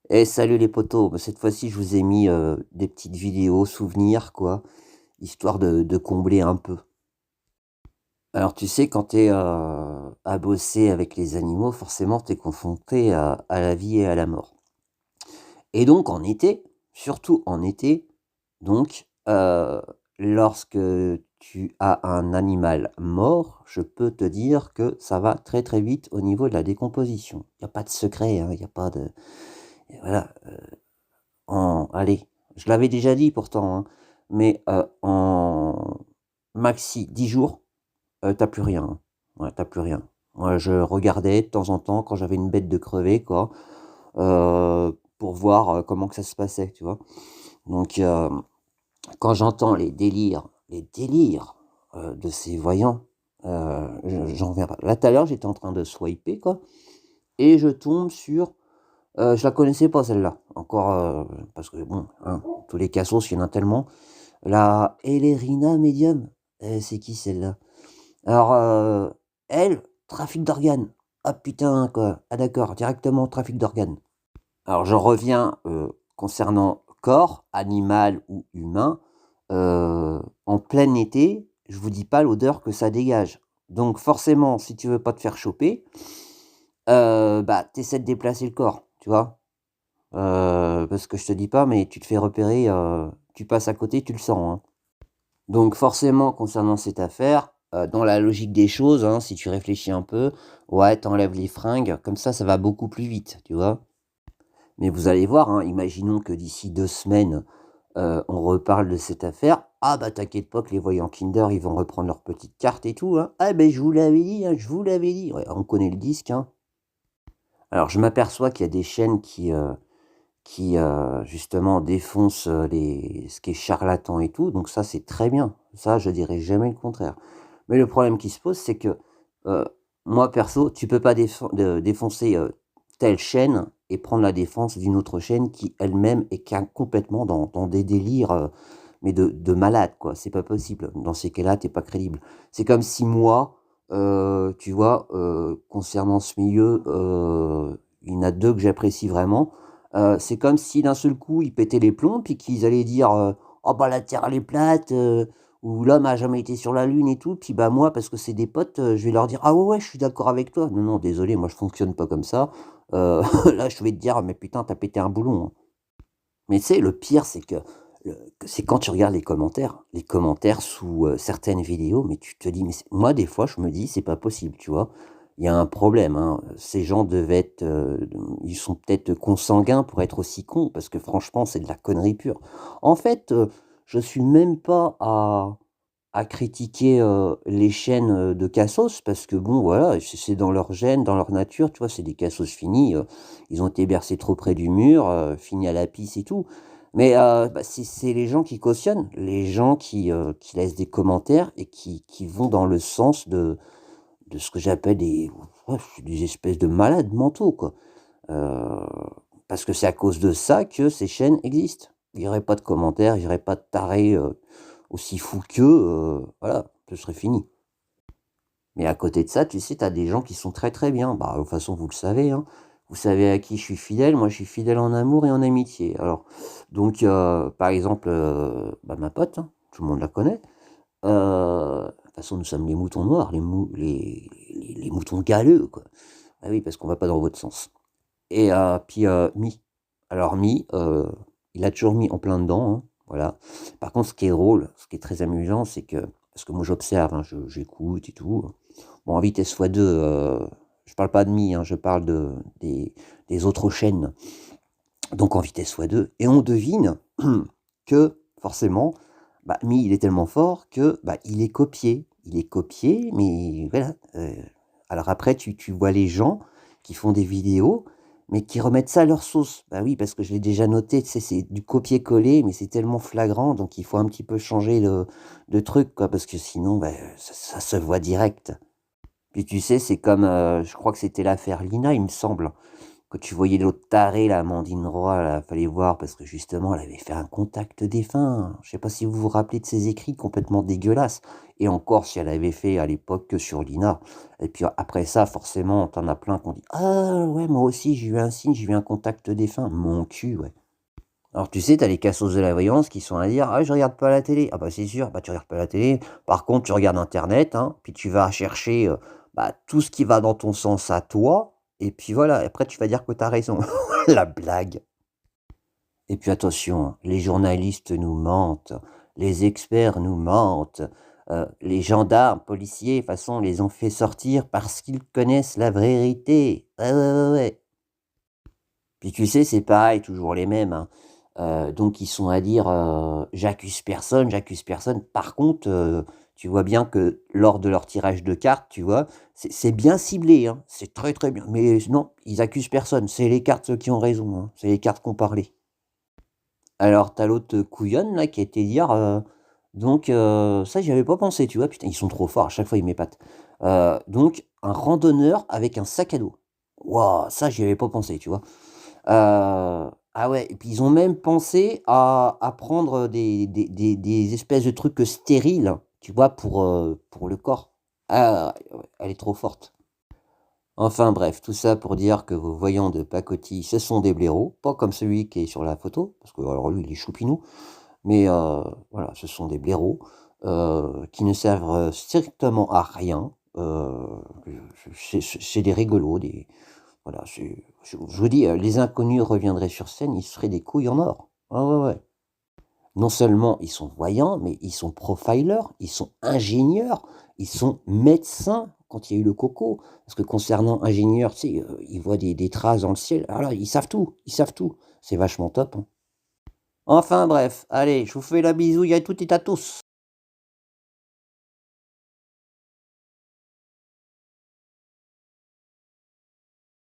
Eh salut les potos, bah, cette fois-ci je vous ai mis des petites vidéos souvenirs quoi, histoire de combler un peu. Alors tu sais quand tu es, à bosser avec les animaux, forcément tu es confronté à la vie et à la mort. Et donc en été, surtout en été, donc lorsque tu as un animal mort, je peux te dire que ça va très, très vite au niveau de la décomposition. Il y a pas de secret, hein, il y a pas de voilà. Allez, je l'avais déjà dit pourtant, hein, mais en maxi 10 jours, tu plus rien, hein. Ouais, tu plus rien. Moi, je regardais de temps en temps quand j'avais une bête de crever quoi, pour voir, comment que ça se passait, tu vois? Donc quand j'entends les délires, de ces voyants, j'en reviens pas. Là, tout à l'heure, j'étais en train de swiper quoi et je tombe sur je la connaissais pas celle-là, encore, parce que bon, hein, tous les cassos, il y en a tellement. La Ellerina Medium, c'est qui celle-là? Alors, elle, trafic d'organes. Ah putain quoi, ah d'accord, directement trafic d'organes. Alors je reviens, concernant corps, animal ou humain, en plein été, je vous dis pas l'odeur que ça dégage. Donc forcément, si tu veux pas te faire choper, bah, tu essaies de déplacer le corps, tu vois? Parce que je te dis pas, mais tu te fais repérer, tu passes à côté, tu le sens, hein. Donc forcément concernant cette affaire, dans la logique des choses, hein, si tu réfléchis un peu, ouais, tu enlèves les fringues, comme ça va beaucoup plus vite, tu vois? Mais vous allez voir, hein, imaginons que d'ici 2 semaines, on reparle de cette affaire. Ah bah t'inquiète pas que les voyants Kinder, ils vont reprendre leurs petites cartes et tout, hein. «Ah beh, je vous l'avais dit, hein, je vous l'avais dit». Ouais, on connaît le disque, hein. Alors je m'aperçois qu'il y a des chaînes qui justement défonce, les ce qui est charlatan et tout, donc ça, c'est très bien. Ça, je dirais jamais le contraire. Mais le problème qui se pose, c'est que, heu, moi perso, tu peux pas défoncer, telle chaîne et prendre la défense d'une autre chaîne qui elle-même est complètement dans des délires, mais de malade quoi, c'est pas possible. Dans ces cas-là, tu es pas crédible. C'est comme si moi, tu vois, concernant ce milieu, il y en a 2 que j'apprécie vraiment. C'est comme si d'un seul coup, ils pétaient les plombs, puis qu'ils allaient dire, «Oh bah, la terre elle est plate», ou «L'homme a jamais été sur la lune» et tout. Puis bah, moi, parce que c'est des potes, je vais leur dire: «Ah ouais, ouais, je suis d'accord avec toi». Non, non, désolé, moi je fonctionne pas comme ça. Heu, là, je vais te dire: «Mais putain, tu as pété un boulon, hein». Mais tu sais, le pire, c'est que c'est quand tu regardes les commentaires sous, certaines vidéos, mais tu te dis: «Mais c'est» moi, des fois, je me dis: «C'est pas possible», tu vois? Il y a un problème, hein, ces gens devaient être, ils sont peut-être consanguins pour être aussi cons, parce que franchement, c'est de la connerie pure. En fait, je suis même pas à critiquer, les chaînes, de cassos parce que bon, voilà, c'est dans leur gène, dans leur nature, tu vois? C'est des cassos finis, ils ont été bercés trop près du mur, finis à la pisse et tout. Mais, bah, c'est les gens qui cautionnent, les gens qui laissent des commentaires et qui vont dans le sens de ce que j'appelle des espèces de malades mentaux, quoi. Heu, Parce que c'est à cause de ça que ces chaînes existent. Il y aurait pas de commentaires, il y aurait pas de tarés, aussi fous qu'eux, voilà, ce serait fini. Mais à côté de ça, tu sais, tu as des gens qui sont très, très bien. Bah, de toute façon, vous le savez, hein. Vous savez à qui je suis fidèle, moi je suis fidèle en amour et en amitié. Alors donc par exemple, bah, ma pote, hein, tout le monde la connaît. De toute façon, nous sommes les moutons noirs, les moutons galeux, quoi. Ah oui, parce qu'on va pas dans votre sens. Et puis, Mi. Alors Mi, il a toujours mis en plein dedans, hein, voilà. Par contre, ce qui est drôle, ce qui est très amusant, c'est que parce que moi j'observe, hein, j'écoute et tout. Bon, en vitesse fois 2, je parle pas de Mi, hein, je parle des autres chaînes, donc en vitesse fois 2 et on devine que forcément, bah, Mi, il est tellement fort que, bah, il est copié. Il est copié, mais voilà, alors après tu vois les gens qui font des vidéos, mais qui remettent ça à leur sauce. Bah, oui, parce que je l'ai déjà noté, tu sais, c'est du copier-coller, mais c'est tellement flagrant, donc il faut un petit peu changer de truc, quoi, parce que sinon, bah, ça se voit direct. Puis tu sais, c'est comme, je crois que c'était l'affaire Lina, il me semble. Quand tu voyais l'autre taré, la Amandine Roy, là, fallait voir parce que justement, elle avait fait un contact défunt. Je sais pas si vous vous rappelez de ses écrits complètement dégueulasses. Et encore, si elle avait fait à l'époque que sur Lina. Et puis après ça, forcément, t'en as plein qui ont dit: «Ah ouais, moi aussi, j'ai eu un signe, j'ai eu un contact défunt». Mon cul, ouais. Alors tu sais, t'as les cassos de la voyance qui sont à dire: «Ah, je regarde pas la télé». Ah bah c'est sûr, bah tu regardes pas la télé. Par contre, tu regardes internet, hein, puis tu vas chercher, bah, tout ce qui va dans ton sens à toi, et puis voilà, après tu vas dire que t'as raison. La blague. Et puis attention, hein, les journalistes nous mentent, les experts nous mentent, les gendarmes, policiers, de toute façon, on les ont fait sortir parce qu'ils connaissent la vérité. Ouais, ouais, ouais, ouais. Puis tu sais, c'est pareil, toujours les mêmes, hein. Donc ils sont à dire, «J'accuse personne, j'accuse personne». Par contre, tu vois bien que lors de leur tirage de cartes, tu vois, c'est bien ciblé, hein, c'est très, très bien. Mais non, ils accusent personne, c'est les cartes qui ont raison, hein, c'est les cartes qui ont parlé. Alors tu as l'autre couillonne là qui a été dire, donc ça j'y avais pas pensé, tu vois? Putain, ils sont trop forts, à chaque fois ils m'épatent. Donc un randonneur avec un sac à dos. Waouh, ça j'y avais pas pensé, tu vois? Ah ouais, et puis ils ont même pensé à prendre des espèces de trucs, stériles, tu vois? Pour le corps. Ah ouais, ouais, elle est trop forte. Enfin bref, tout ça pour dire que vos voyants de pacotille, ce sont des blaireaux, pas comme celui qui est sur la photo, parce que alors lui, il est choupinou, mais voilà, ce sont des blaireaux, qui ne servent, strictement à rien, c'est des rigolos, des voilà, je vous dis, les inconnus reviendraient sur scène, ils seraient des couilles en or. Ah ouais, ouais. Non seulement ils sont voyants, mais ils sont profilers, ils sont ingénieurs, ils sont médecins quand il y a eu le coco. Parce que concernant ingénieurs, tu sais, ils voient des traces dans le ciel. Alors ils savent tout, ils savent tout. C'est vachement top, hein. Enfin bref, allez, je vous fais la bisouille à toutes et à tous.